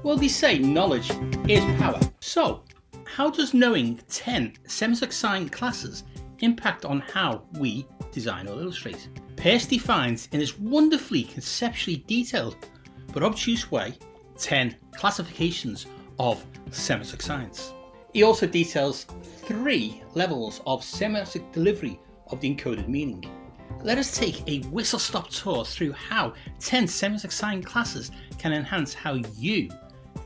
Well, they say knowledge is power. So, how does knowing 10 semiotic sign classes impact on how we design or illustrate? Peirce defines in this wonderfully conceptually detailed but obtuse way 10 classifications of semiotic signs. He also details 3 levels of semiotic delivery of the encoded meaning. Let us take a whistle-stop tour through how 10 semiotic sign classes can enhance how you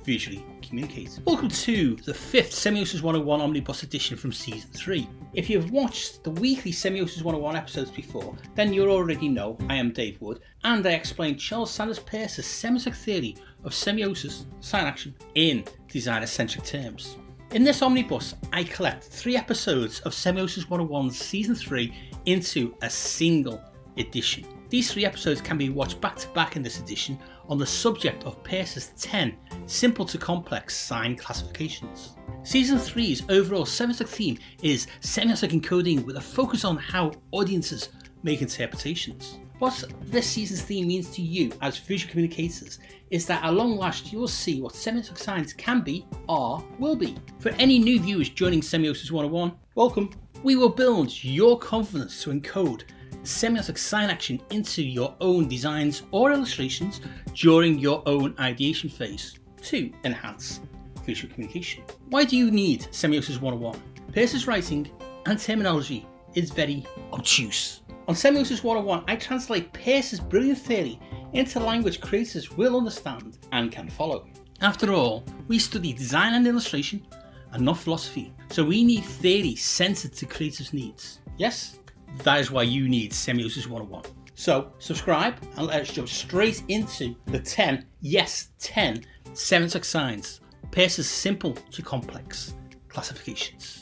visually communicate. Welcome to the 5th Semiosis 101 Omnibus edition from Season 3. If you've watched the weekly Semiosis 101 episodes before, then you already know I am Dave Wood, and I explained Charles Sanders Peirce's semiotic theory of semiosis, sign action, in designer-centric terms. In this omnibus, I collect 3 episodes of Semiosis 101's Season 3 into a single edition. These 3 episodes can be watched back to back in this edition on the subject of Peirce's 10 simple to complex sign classifications. Season 3's overall semiotic theme is semiotic encoding with a focus on how audiences make interpretations. What this season's theme means to you as visual communicators is that at long last you will see what semiotic signs can be, are, will be. For any new viewers joining Semiosis 101, welcome. We will build your confidence to encode semiotic sign action into your own designs or illustrations during your own ideation phase to enhance visual communication. Why do you need Semiosis 101? Peirce's writing and terminology is very obtuse. On Semiosis 101, I translate Peirce's brilliant theory into language creators will understand and can follow. After all, we study design and illustration and not philosophy, so we need theory centered to creators' needs. Yes? That is why you need Semiosis 101. So subscribe and let us jump straight into the 10 semiotic signs, Peirce's simple to complex classifications.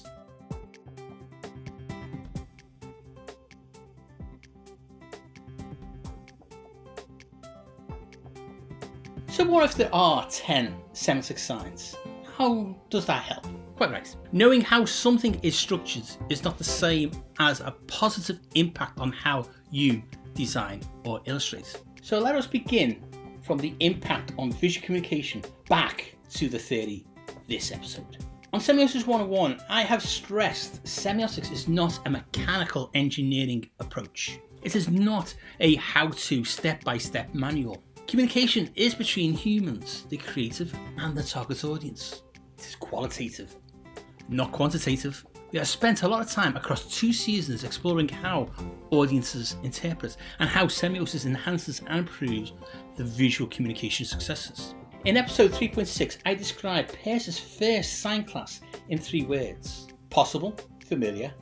So what if there are 10 semiotic signs? How does that help? Quite right. Knowing how something is structured is not the same as a positive impact on how you design or illustrate. So let us begin from the impact on visual communication back to the theory of this episode. On Semiosis 101, I have stressed semiotics is not a mechanical engineering approach. It is not a how-to step-by-step manual. Communication is between humans, the creative, and the target audience. It is qualitative, not quantitative. We have spent a lot of time across 2 seasons exploring how audiences interpret and how semiosis enhances and improves the visual communication successes. In episode 3.6, I described Peirce's first sign class in 3 words: possible, familiar,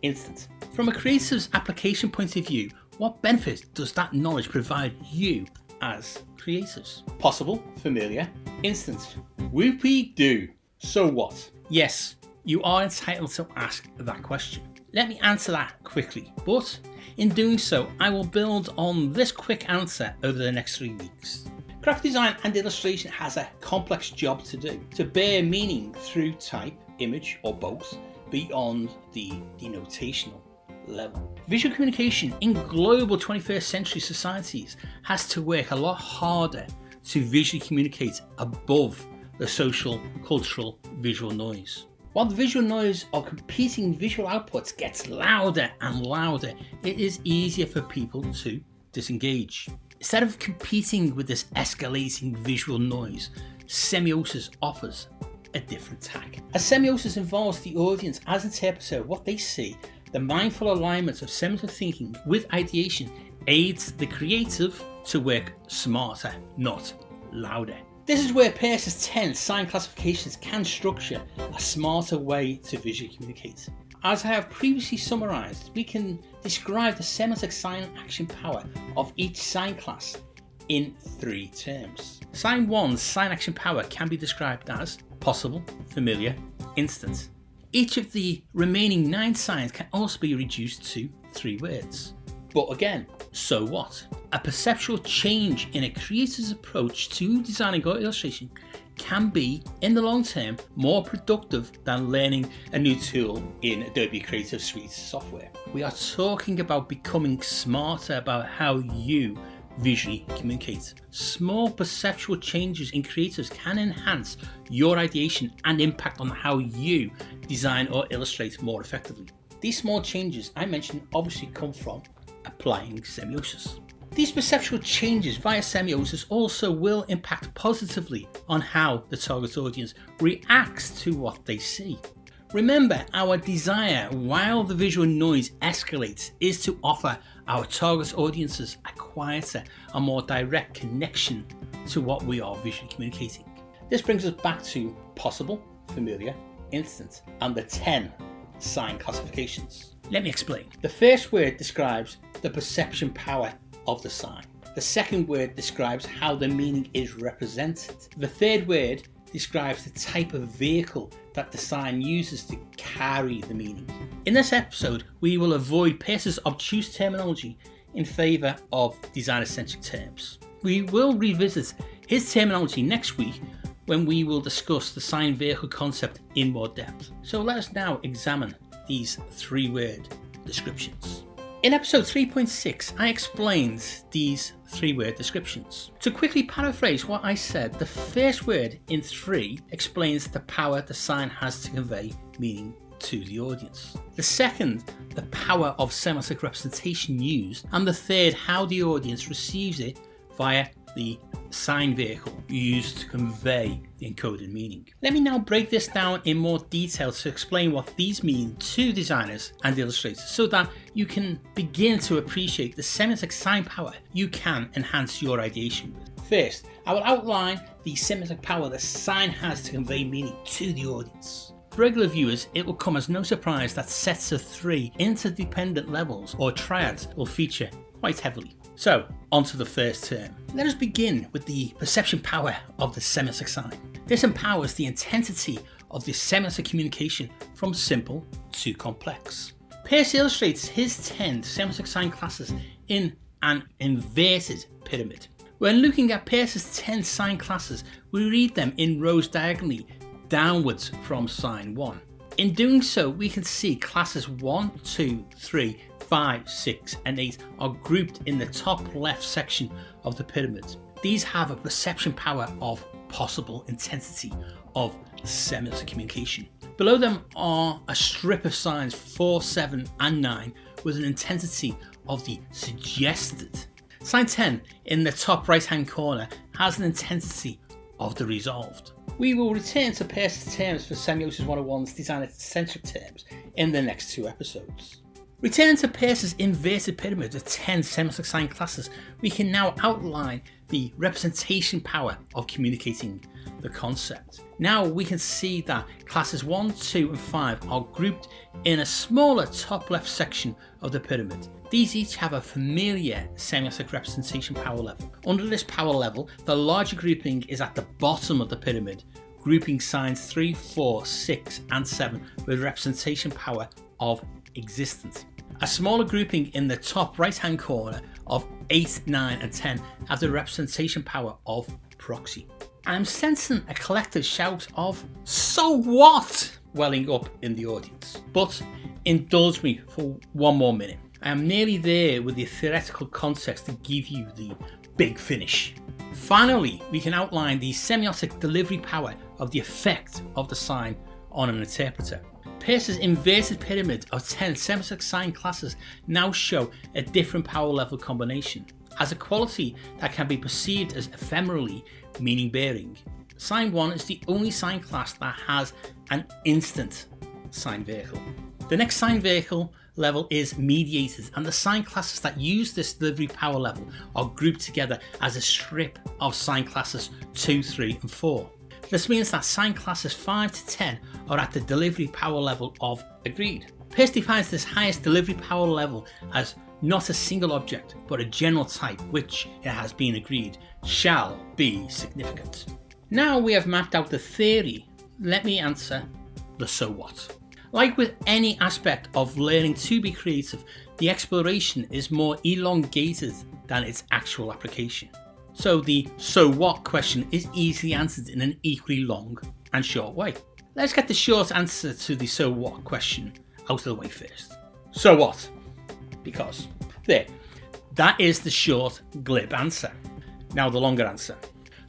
instant. From a creative's application point of view, what benefit does that knowledge provide you as creatives? Possible, familiar, instant. Whoopie-doo. So what? Yes, you are entitled to ask that question. Let me answer that quickly, but in doing so, I will build on this quick answer over the next 3 weeks. Graphic design and illustration has a complex job to do, to bear meaning through type, image, or both, beyond the denotational level. Visual communication in global 21st century societies has to work a lot harder to visually communicate above the social, cultural, visual noise. While the visual noise of competing visual outputs gets louder and louder, it is easier for people to disengage. Instead of competing with this escalating visual noise, semiosis offers a different tack. As semiosis involves the audience as interpreter of what they see, the mindful alignment of semiotic thinking with ideation aids the creative to work smarter, not louder. This is where Peirce's 10 sign classifications can structure a smarter way to visually communicate. As I have previously summarised, we can describe the semiotic sign action power of each sign class in 3 terms. Sign 1's sign action power can be described as possible, familiar, instant. Each of the remaining 9 signs can also be reduced to 3 words. But again, so what? A perceptual change in a creator's approach to designing or illustration can be, in the long term, more productive than learning a new tool in Adobe Creative Suite software. We are talking about becoming smarter about how you visually communicate. Small perceptual changes in creatives can enhance your ideation and impact on how you design or illustrate more effectively. These small changes I mentioned obviously come from applying semiosis. These perceptual changes via semiosis also will impact positively on how the target audience reacts to what they see. Remember, our desire, while the visual noise escalates, is to offer our target audiences a quieter and more direct connection to what we are visually communicating. This brings us back to possible, familiar, instant, and the 10 sign classifications. Let me explain. The first word describes the perception power of the sign. The second word describes how the meaning is represented. The third word describes the type of vehicle that the sign uses to carry the meaning. In this episode, we will avoid PEIRCE'S obtuse terminology in favour of designer-centric terms. We will revisit his terminology next week when we will discuss the sign vehicle concept in more depth. So let us now examine these 3-word descriptions. In episode 3.6, I explained these 3-word descriptions. To quickly paraphrase what I said, the first word in 3 explains the power the sign has to convey meaning to the audience. The second, the power of semiotic representation used, and the third, how the audience receives it via the sign vehicle used to convey the encoded meaning. Let me now break this down in more detail to explain what these mean to designers and illustrators so that you can begin to appreciate the semiotic sign power you can enhance your ideation with. First, I will outline the semiotic power the sign has to convey meaning to the audience. For regular viewers, it will come as no surprise that sets of 3 interdependent levels or triads will feature quite heavily. So, on to the first term. Let us begin with the perception power of the semiotic sign. This empowers the intensity of the semiotic communication from simple to complex. PEIRCE illustrates his 10 semiotic sign classes in an inverted pyramid. When looking at PEIRCE'S 10 sign classes, we read them in rows diagonally downwards from sign 1. In doing so, we can see classes 1, 2, 3, 5, 6 and 8 are grouped in the top left section of the pyramid. These have a perception power of possible intensity of semiotic communication. Below them are a strip of signs 4, 7 and 9 with an intensity of the suggested. Sign 10 in the top right hand corner has an intensity of the resolved. We will return to PEIRCE'S terms for Semiosis 101's designer-centric terms in the next 2 episodes. Returning to PEIRCE'S inverted pyramid of 10 semiotic sign classes, we can now outline the representation power of communicating the concept. Now we can see that classes 1, 2 and 5 are grouped in a smaller top left section of the pyramid. These each have a familiar semiotic representation power level. Under this power level, the larger grouping is at the bottom of the pyramid, grouping signs 3, 4, 6 and 7 with representation power of existence. A smaller grouping in the top right hand corner of 8, 9 and 10 have the representation power of proxy. I'm sensing a collective shout of "so what?" welling up in the audience. But indulge me for one more minute. I am nearly there with the theoretical context to give you the big finish. Finally, we can outline the semiotic delivery power of the effect of the sign on an interpreter. PEIRCE'S inverted pyramid of 10 semiotic sign classes now show a different power level combination. As a quality that can be perceived as ephemerally meaning bearing, sign 1 is the only sign class that has an instant sign vehicle. The next sign vehicle level is mediated, and the sign classes that use this delivery power level are grouped together as a strip of sign classes 2, 3 and 4. This means that sign classes 5 to 10 are at the delivery power level of agreed. PEIRCE defines this highest delivery power level as not a single object, but a general type which, it has been agreed, shall be significant. Now we have mapped out the theory, let me answer the so what. Like with any aspect of learning to be creative, the exploration is more elongated than its actual application. So the so what question is easily answered in an equally long and short way. Let's get the short answer to the so what question out of the way first. So what? Because there, That is the short, glib answer. Now the longer answer.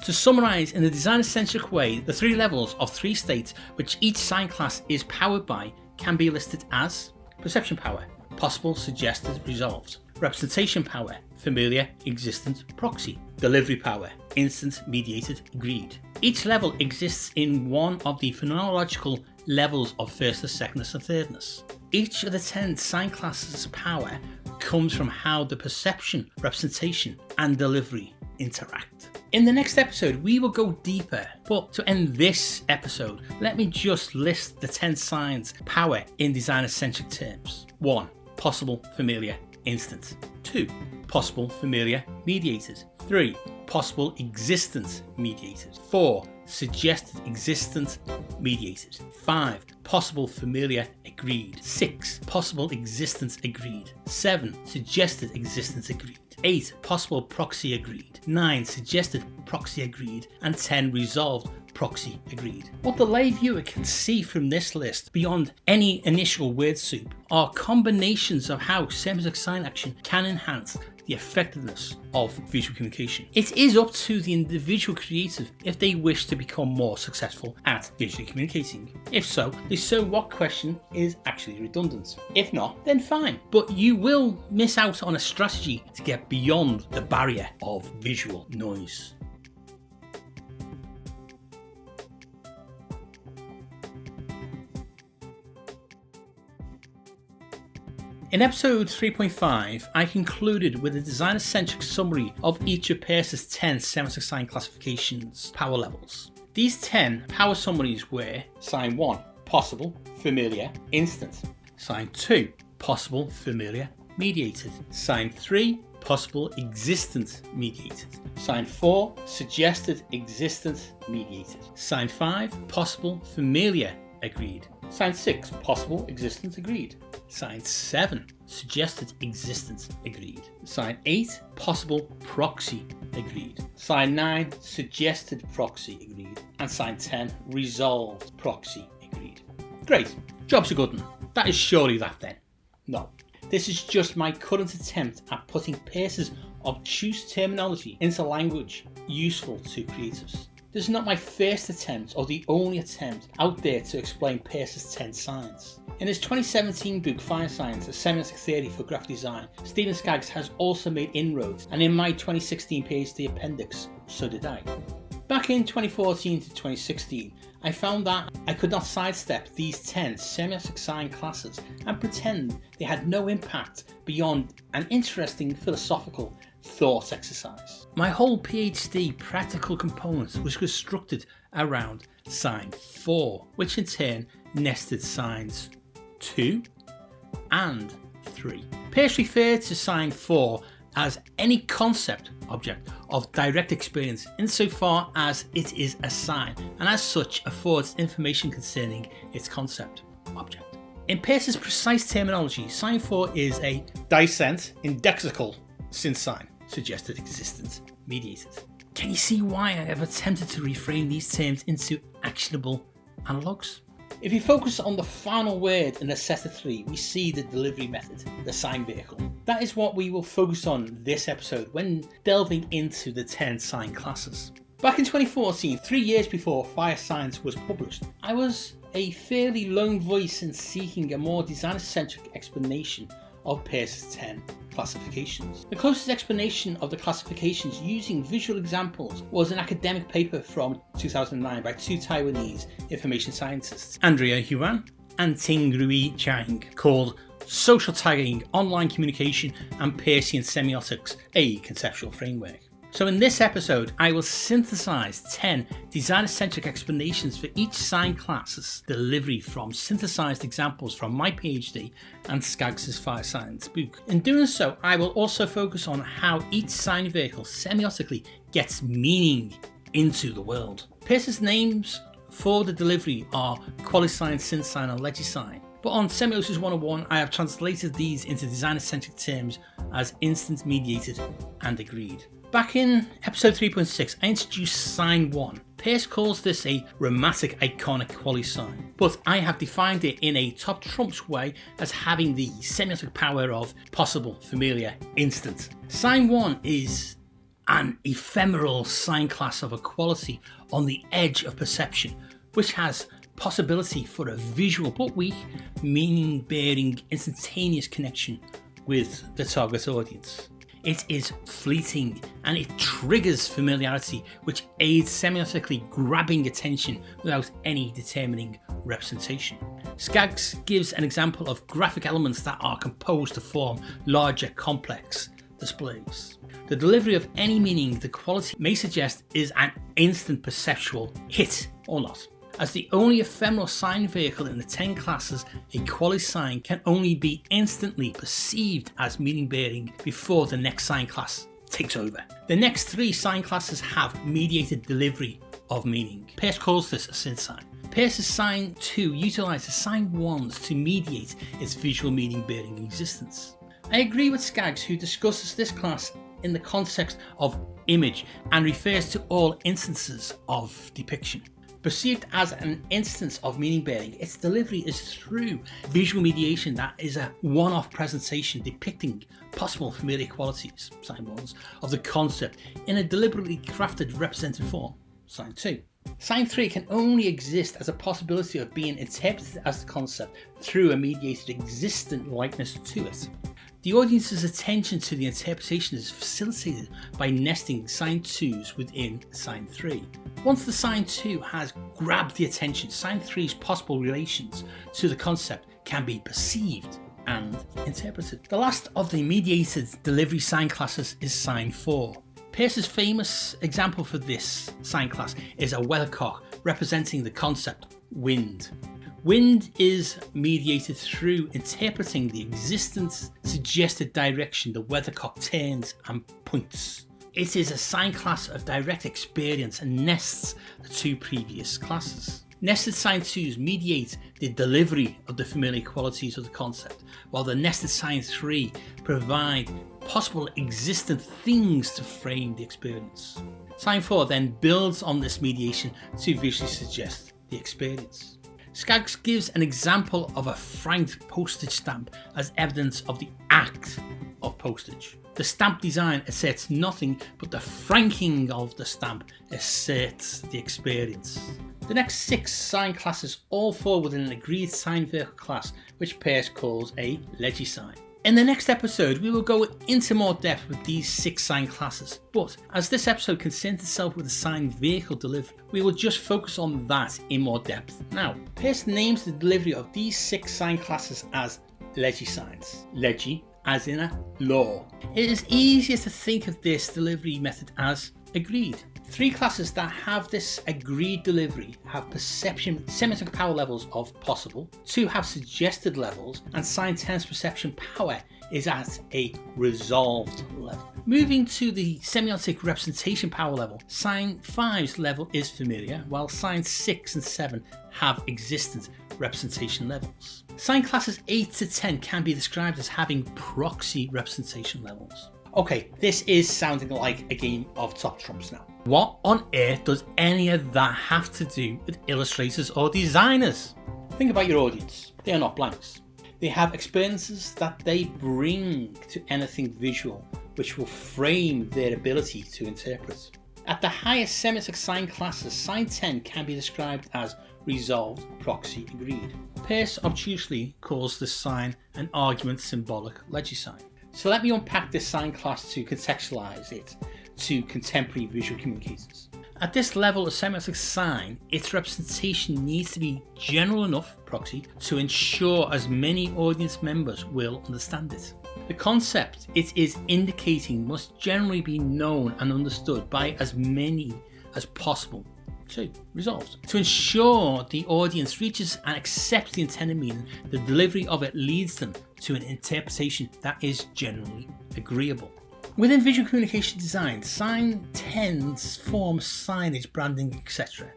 To summarise in a designer-centric way, the three levels of three states which each sign class is powered by can be listed as perception power, possible, suggested, resolved; representation power, familiar, existent, proxy; delivery power, instant, mediated, agreed. Each level exists in one of the phenomenological levels of firstness, secondness and thirdness. Each of the 10 sign classes' power comes from how the perception, representation and delivery interact. In the next episode we will go deeper, but to end this episode, let me just list the 10 signs power in designer-centric terms. 1. Possible, familiar, instant. 2. Possible, familiar, mediated. 3. Possible, existent, mediated. 4. Suggested, existent, mediated. 5. Possible, familiar, agreed. 6. Possible, existence, agreed. 7. Suggested, existence, agreed. 8. Possible, proxy, agreed. 9. Suggested, proxy, agreed. And 10. Resolved, proxy, agreed. What the lay viewer can see from this list, beyond any initial word soup, are combinations of how semiotic sign action can enhance the effectiveness of visual communication. It is up to the individual creative if they wish to become more successful at visually communicating. If so, the so what question is actually redundant. If not, then fine. But you will miss out on a strategy to get beyond the barrier of visual noise. In episode 3.5, I concluded with a designer-centric summary of each of PEIRCE'S 10 semiotic sign classifications power levels. These 10 power summaries were: sign 1, possible, familiar, instant; sign 2, possible, familiar, mediated; sign 3, possible, existent, mediated; sign 4, suggested, existent, mediated; sign 5, possible, familiar, agreed; sign 6, possible, existent, agreed; sign 7, suggested, existence, agreed; sign 8, possible, proxy, agreed; sign 9, suggested, proxy, agreed; and sign 10, resolved, proxy, agreed. Great, job's a good one. That is surely that then. No, this is just my current attempt at putting PEIRCE'S obtuse terminology into language useful to creatives. This is not my first attempt or the only attempt out there to explain PEIRCE'S 10 signs. In his 2017 book Fire Signs, A Semiotic Theory for Graphic Design, Stephen Skaggs has also made inroads, and in my 2016 PhD appendix, so did I. Back in 2014 to 2016, I found that I could not sidestep these 10 semiotic sign classes and pretend they had no impact beyond an interesting philosophical thought exercise. My whole PhD practical component was constructed around sign 4, which in turn nested signs 2 and 3. PEIRCE referred to sign 4 as any concept object of direct experience insofar as it is a sign, and as such affords information concerning its concept object. In PEIRCE'S precise terminology, sign 4 is a dissent indexical synth sign, suggested, existent, mediated. Can you see why I have attempted to reframe these terms into actionable analogues? If you focus on the final word in the set of 3, we see the delivery method, the sign vehicle. That is what we will focus on this episode when delving into the 10 sign classes. Back in 2014, 3 years before Fire Signs was published, I was a fairly lone voice in seeking a more designer-centric explanation of PEIRCE'S 10 classifications. The closest explanation of the classifications using visual examples was an academic paper from 2009 by 2 Taiwanese information scientists, Andrea Huan and Ting-Rui Chang, called Social Tagging, Online Communication and Peircean Semiotics, a Conceptual Framework. So in this episode, I will synthesize 10 designer-centric explanations for each sign class's delivery from synthesized examples from my PhD and Skaggs' Fire Signs book. In doing so, I will also focus on how each sign vehicle semiotically gets meaning into the world. PEIRCE'S names for the delivery are qualisign, synsign and legisign. But on Semiosis 101, I have translated these into designer-centric terms as instant, mediated and agreed. Back in episode 3.6, I introduced sign 1, Peirce calls this a romantic iconic quality sign, but I have defined it in a top trumps way as having the semiotic power of possible, familiar, instant. Sign 1 is an ephemeral sign class of a quality on the edge of perception, which has possibility for a visual but weak, meaning-bearing, instantaneous connection with the target audience. It is fleeting and it triggers familiarity, which aids semiotically grabbing attention without any determining representation. Skaggs gives an example of graphic elements that are composed to form larger, complex displays. The delivery of any meaning the quality may suggest is an instant perceptual hit or not. As the only ephemeral sign vehicle in the 10 classes, a quality sign can only be instantly perceived as meaning bearing before the next sign class takes over. The next 3 sign classes have mediated delivery of meaning. Peirce calls this a synth sign. Peirce's sign 2 utilizes sign 1s to mediate its visual meaning bearing existence. I agree with Skaggs, who discusses this class in the context of image and refers to all instances of depiction. Perceived as an instance of meaning bearing, its delivery is through visual mediation that is a one-off presentation depicting possible familiar qualities, sign 1s, of the concept in a deliberately crafted representative form, sign 2. Sign 3 can only exist as a possibility of being interpreted as the concept through a mediated existent likeness to it. The audience's attention to the interpretation is facilitated by nesting sign 2s within sign 3. Once the sign 2 has grabbed the attention, sign 3's possible relations to the concept can be perceived and interpreted. The last of the mediated delivery sign classes is sign 4. Peirce's famous example for this sign class is a weathercock representing the concept wind. Wind is mediated through interpreting the existence suggested direction the weathercock turns and points. It is a sign class of direct experience and nests the 2 previous classes. Nested sign 2s mediate the delivery of the familiar qualities of the concept, while the nested sign 3 provide possible existent things to frame the experience. Sign 4 then builds on this mediation to visually suggest the experience. Skaggs gives an example of a franked postage stamp as evidence of the act of postage. The stamp design asserts nothing, but the franking of the stamp asserts the experience. The next 6 sign classes all fall within an agreed sign vehicle class, which Peirce calls a legisign. In the next episode, we will go into more depth with these 6 sign classes, but as this episode concerns itself with the sign vehicle delivery, we will just focus on that in more depth. Now, Peirce names the delivery of these 6 sign classes as legisigns. Legi, as in a law. It is easier to think of this delivery method as agreed. 3 classes that have this agreed delivery have perception semiotic power levels of possible, 2 have suggested levels, and sign 10's perception power is at a resolved level. Moving to the semiotic representation power level, sign 5's level is familiar, while sign 6 and 7 have existent representation levels. Sign classes 8 to 10 can be described as having proxy representation levels. Okay, this is sounding like a game of top trumps now. What on earth does any of that have to do with illustrators or designers? Think about your audience. They are not blanks. They have experiences that they bring to anything visual, which will frame their ability to interpret. At the highest semiotic sign classes, sign 10 can be described as resolved, proxy, agreed. Peirce obtusely calls this sign an argument symbolic legisign. So let me unpack this sign class to contextualize it to contemporary visual communicators. At this level of semiotic sign, its representation needs to be general enough, proxy, to ensure as many audience members will understand it. The concept it is indicating must generally be known and understood by as many as possible. 2. Resolved. To ensure the audience reaches and accepts the intended meaning, the delivery of it leads them to an interpretation that is generally agreeable. Within visual communication design, sign 10s form signage, branding, etc.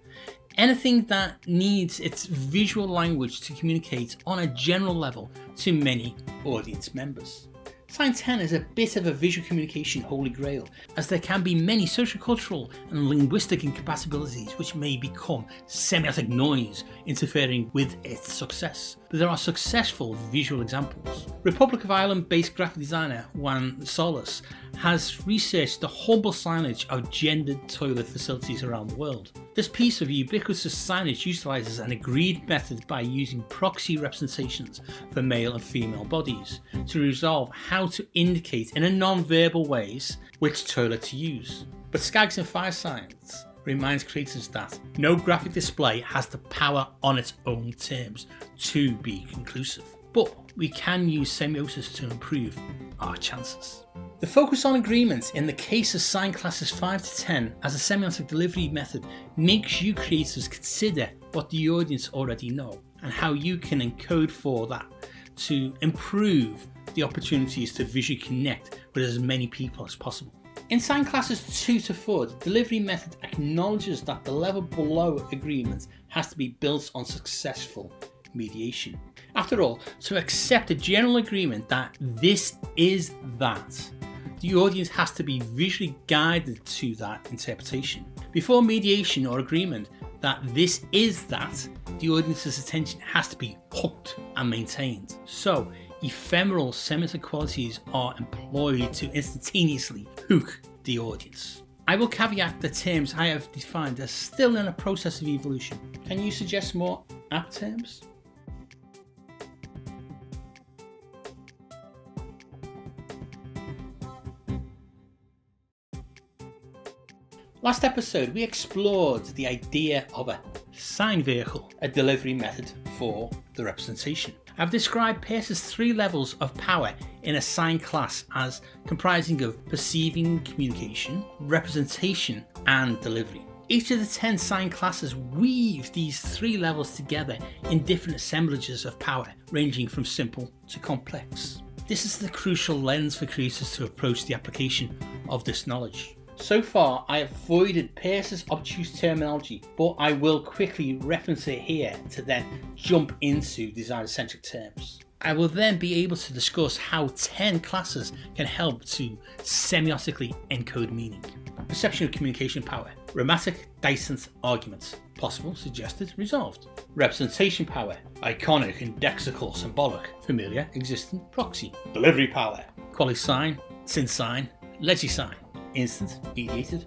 Anything that needs its visual language to communicate on a general level to many audience members. Sign 10 is a bit of a visual communication holy grail, as there can be many sociocultural and linguistic incompatibilities which may become semiotic noise interfering with its success. But there are successful visual examples. Republic of Ireland based graphic designer Juan Solis has researched the humble signage of gendered toilet facilities around the world. This piece of ubiquitous signage utilises an agreed method by using proxy representations for male and female bodies to resolve how to indicate in a non-verbal ways which toilet to use. But Skaggs and Firesides reminds creators that no graphic display has the power on its own terms to be conclusive. But we can use semiosis to improve our chances. The focus on agreement in the case of sign classes 5 to 10 as a semiotic delivery method makes you creators consider what the audience already know and how you can encode for that to improve the opportunities to visually connect with as many people as possible. In sign classes 2 to 4, the delivery method acknowledges that the level below agreement has to be built on successful mediation. After all, to accept a general agreement that this is that, the audience has to be visually guided to that interpretation. Before mediation or agreement that this is that, the audience's attention has to be hooked and maintained. So, ephemeral semiotic qualities are employed to instantaneously hook the audience. I will caveat the terms I have defined are still in a process of evolution. Can you suggest more apt terms? Last episode, we explored the idea of a sign vehicle, a delivery method for the representation. I've described PEIRCE'S 3 levels of power in a sign class as comprising of perceiving communication, representation, and delivery. Each of the 10 sign classes weave these 3 levels together in different assemblages of power, ranging from simple to complex. This is the crucial lens for creators to approach the application of this knowledge. So far, I have avoided PEIRCE'S obtuse terminology, but I will quickly reference it here to then jump into designer-centric terms. I will then be able to discuss how 10 classes can help to semiotically encode meaning. Perception of communication power. Rhetoric, dissonant, argument. Possible, suggested, resolved. Representation power. Iconic, indexical, symbolic. Familiar, existent, proxy. Delivery power. Quali sign, sin sign, legi sign. Instant, mediated,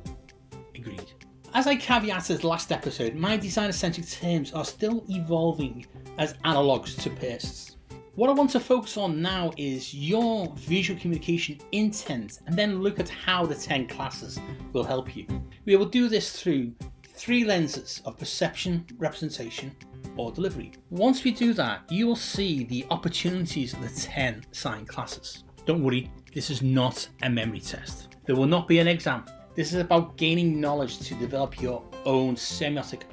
agreed. As I caveated last episode, my designer-centric terms are still evolving as analogues to PEIRCE'S. What I want to focus on now is your visual communication intent and then look at how the 10 classes will help you. We will do this through 3 lenses of perception, representation, or delivery. Once we do that, you will see the opportunities of the 10 sign classes. Don't worry, this is not a memory test. There will not be an exam. This is about gaining knowledge to develop your own semiotic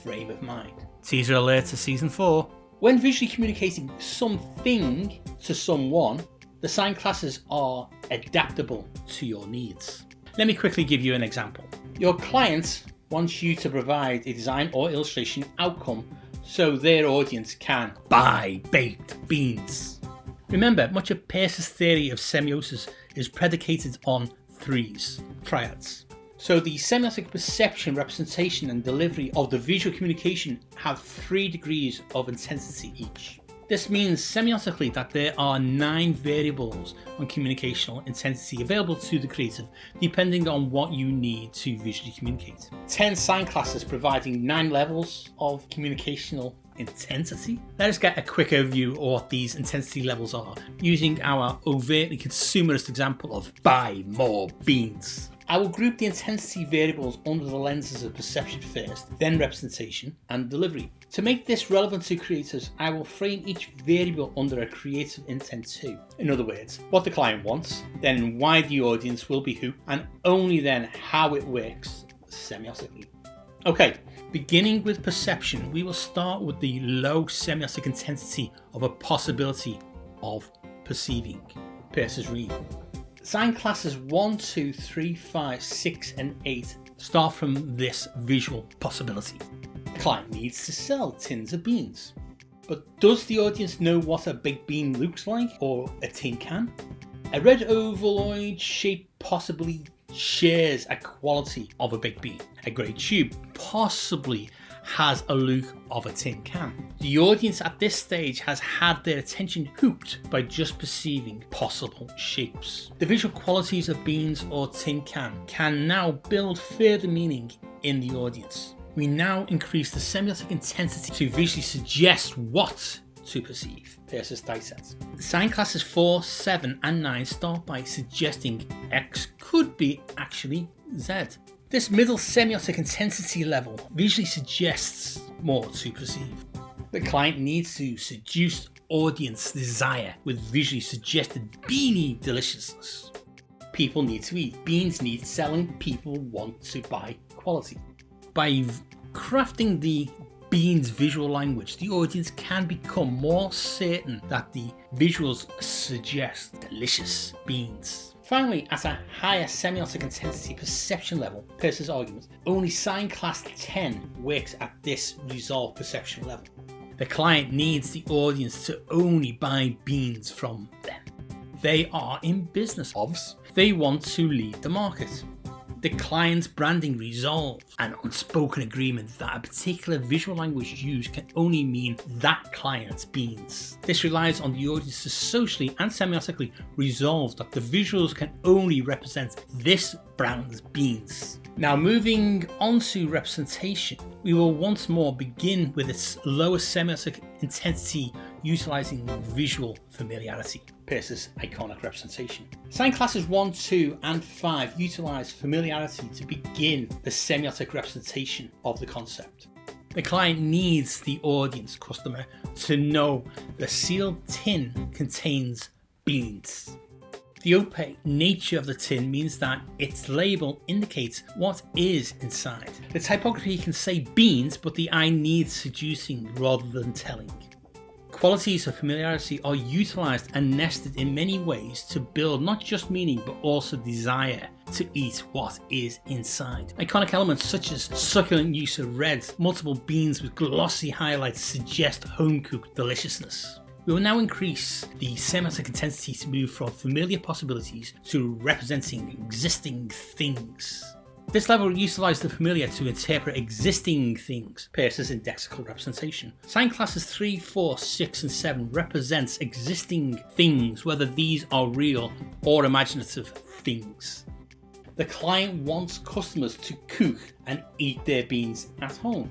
frame of mind. Teaser alert to season 4. When visually communicating something to someone, the sign classes are adaptable to your needs. Let me quickly give you an example. Your client wants you to provide a design or illustration outcome so their audience can buy baked beans. Remember, much of PEIRCE'S theory of semiosis is predicated on 3s, triads. So the semiotic perception, representation and delivery of the visual communication have 3 degrees of intensity each. This means semiotically that there are 9 variables on communicational intensity available to the creative depending on what you need to visually communicate. 10 sign classes providing 9 levels of communicational intensity. Let us get a quick overview of what these intensity levels are using our overtly consumerist example of buy more beans. I will group the intensity variables under the lenses of perception first, then representation and delivery. To make this relevant to creators, I will frame each variable under a creative intent too. In other words, what the client wants, then why the audience will be who, and only then how it works semiotically. Okay, beginning with perception, we will start with the low semiotic intensity of a possibility of perceiving. PEIRCE'S read. Sign classes 1, 2, 3, 5, 6 and 8 start from this visual possibility. The client needs to sell tins of beans. But does the audience know what a big bean looks like or a tin can? A red ovaloid shape possibly shares a quality of a baked bean. A grey tube possibly has a look of a tin can. The audience at this stage has had their attention hooked by just perceiving possible shapes. The visual qualities of beans or tin can now build further meaning in the audience. We now increase the semiotic intensity to visually suggest what to perceive. PEIRCE'S dieset. Sign classes 4, 7 and 9 start by suggesting X could be actually Z. This middle semiotic intensity level visually suggests more to perceive. The client needs to seduce audience desire with visually suggested beanie deliciousness. People need to eat. Beans need selling. People want to buy quality. By crafting the beans visual language, the audience can become more certain that the visuals suggest delicious beans. Finally, at a higher semiotic intensity perception level, PEIRCE'S argument, only sign class 10 works at this resolved perception level. The client needs the audience to only buy beans from them. They are in business ofs. They want to lead the market. The client's branding resolves an unspoken agreement that a particular visual language used can only mean that client's beans. This relies on the audience to socially and semiotically resolve that the visuals can only represent this brand's beans. Now moving on to representation, we will once more begin with its lowest semiotic intensity utilizing visual familiarity. PEIRCE'S iconic representation. Sign classes 1, 2 and 5 utilize familiarity to begin the semiotic representation of the concept. The client needs the audience customer to know the sealed tin contains beans. The opaque nature of the tin means that its label indicates what is inside. The typography can say beans, but the eye needs seducing rather than telling. Qualities of familiarity are utilized and nested in many ways to build not just meaning but also desire to eat what is inside. Iconic elements such as succulent use of reds, multiple beans with glossy highlights suggest home-cooked deliciousness. We will now increase the semiotic intensity to move from familiar possibilities to representing existing things. This level utilizes the familiar to interpret existing things, PEIRCE'S indexical representation. Sign classes 3, 4, 6 and 7 represents existing things, whether these are real or imaginative things. The client wants customers to cook and eat their beans at home.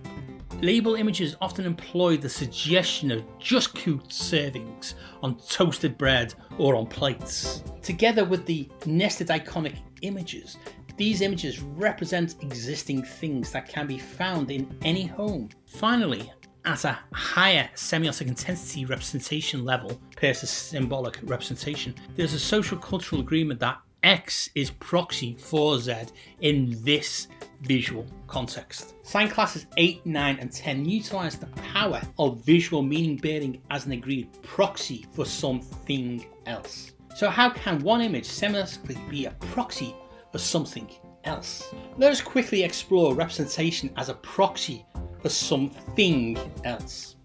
Label images often employ the suggestion of just cooked servings on toasted bread or on plates. Together with the nested iconic images, these images represent existing things that can be found in any home. Finally, at a higher semiotic intensity representation level, PEIRCE'S symbolic representation, there's a social cultural agreement that X is proxy for Z in this visual context. Sign classes 8, 9 and 10 utilize the power of visual meaning bearing as an agreed proxy for something else. So how can one image semiotically be a proxy for something else? Let us quickly explore representation as a proxy for something else.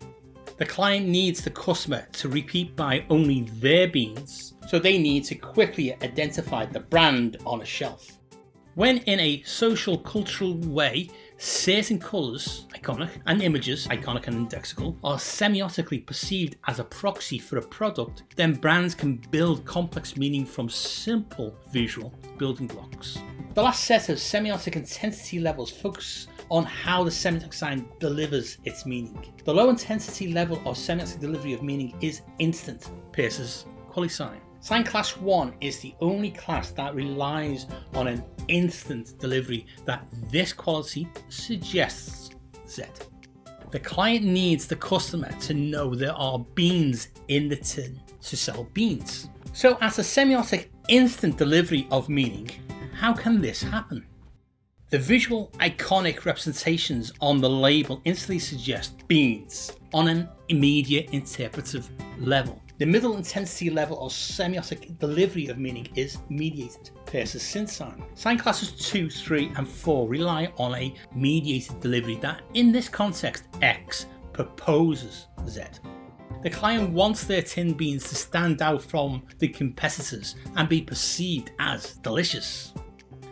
The client needs the customer to repeat buy only their beans, so they need to quickly identify the brand on a shelf. When in a social cultural way, certain colours, iconic, and images, iconic and indexical, are semiotically perceived as a proxy for a product, then brands can build complex meaning from simple visual building blocks. The last set of semiotic intensity levels focus on how the semiotic sign delivers its meaning. The low intensity level of semiotic delivery of meaning is instant, PEIRCE'S quality sign. Sign class 1 is the only class that relies on an instant delivery that this quality suggests Z. The client needs the customer to know there are beans in the tin to sell beans. So at a semiotic instant delivery of meaning, how can this happen? The visual iconic representations on the label instantly suggest beans on an immediate interpretive level. The middle intensity level of semiotic delivery of meaning is mediated, PEIRCE'S synth sign. Sign classes 2, 3 and 4 rely on a mediated delivery that in this context X proposes Z. The client wants their tin beans to stand out from the competitors and be perceived as delicious.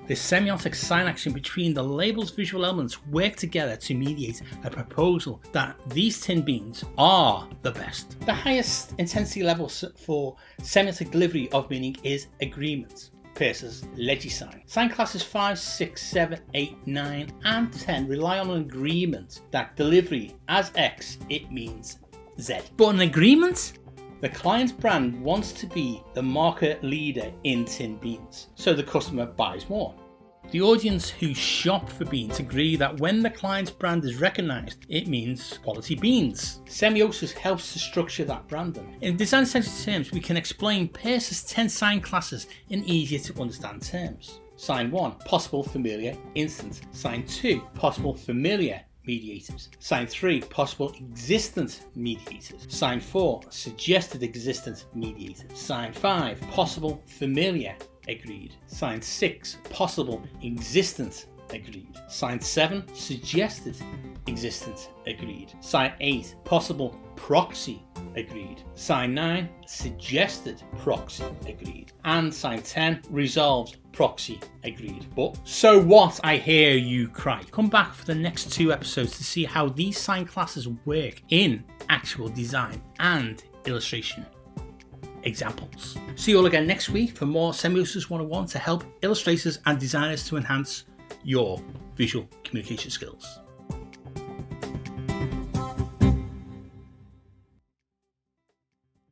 The semiotic sign action between the label's visual elements work together to mediate a proposal that these tin beans are the best. The highest intensity level for semiotic delivery of meaning is agreement. PEIRCE'S Legisign. Sign classes 5, 6, 7, 8, 9 and 10 rely on an agreement that delivery as X, it means Z. But an agreement? The client's brand wants to be the market leader in tin beans, so the customer buys more. The audience who shop for beans agree that when the client's brand is recognised, it means quality beans. Semiosis helps to structure that branding. In design-centered terms, we can explain PEIRCE'S 10 sign classes in easier to understand terms. Sign 1, possible familiar instant. Sign 2, possible familiar mediators. Sign 3, possible existent mediators. Sign 4, suggested existent mediators. Sign 5, possible familiar agreed. Sign 6, possible existent agreed. Sign 7, suggested existent agreed. Sign 8, possible proxy agreed. Sign 9, suggested proxy agreed. And sign 10, resolved proxy agreed. But so what, I hear you cry. Come back for the next 2 episodes to see how these sign classes work in actual design and illustration examples. See you all again next week for more Semiosis 101 to help illustrators and designers to enhance your visual communication skills.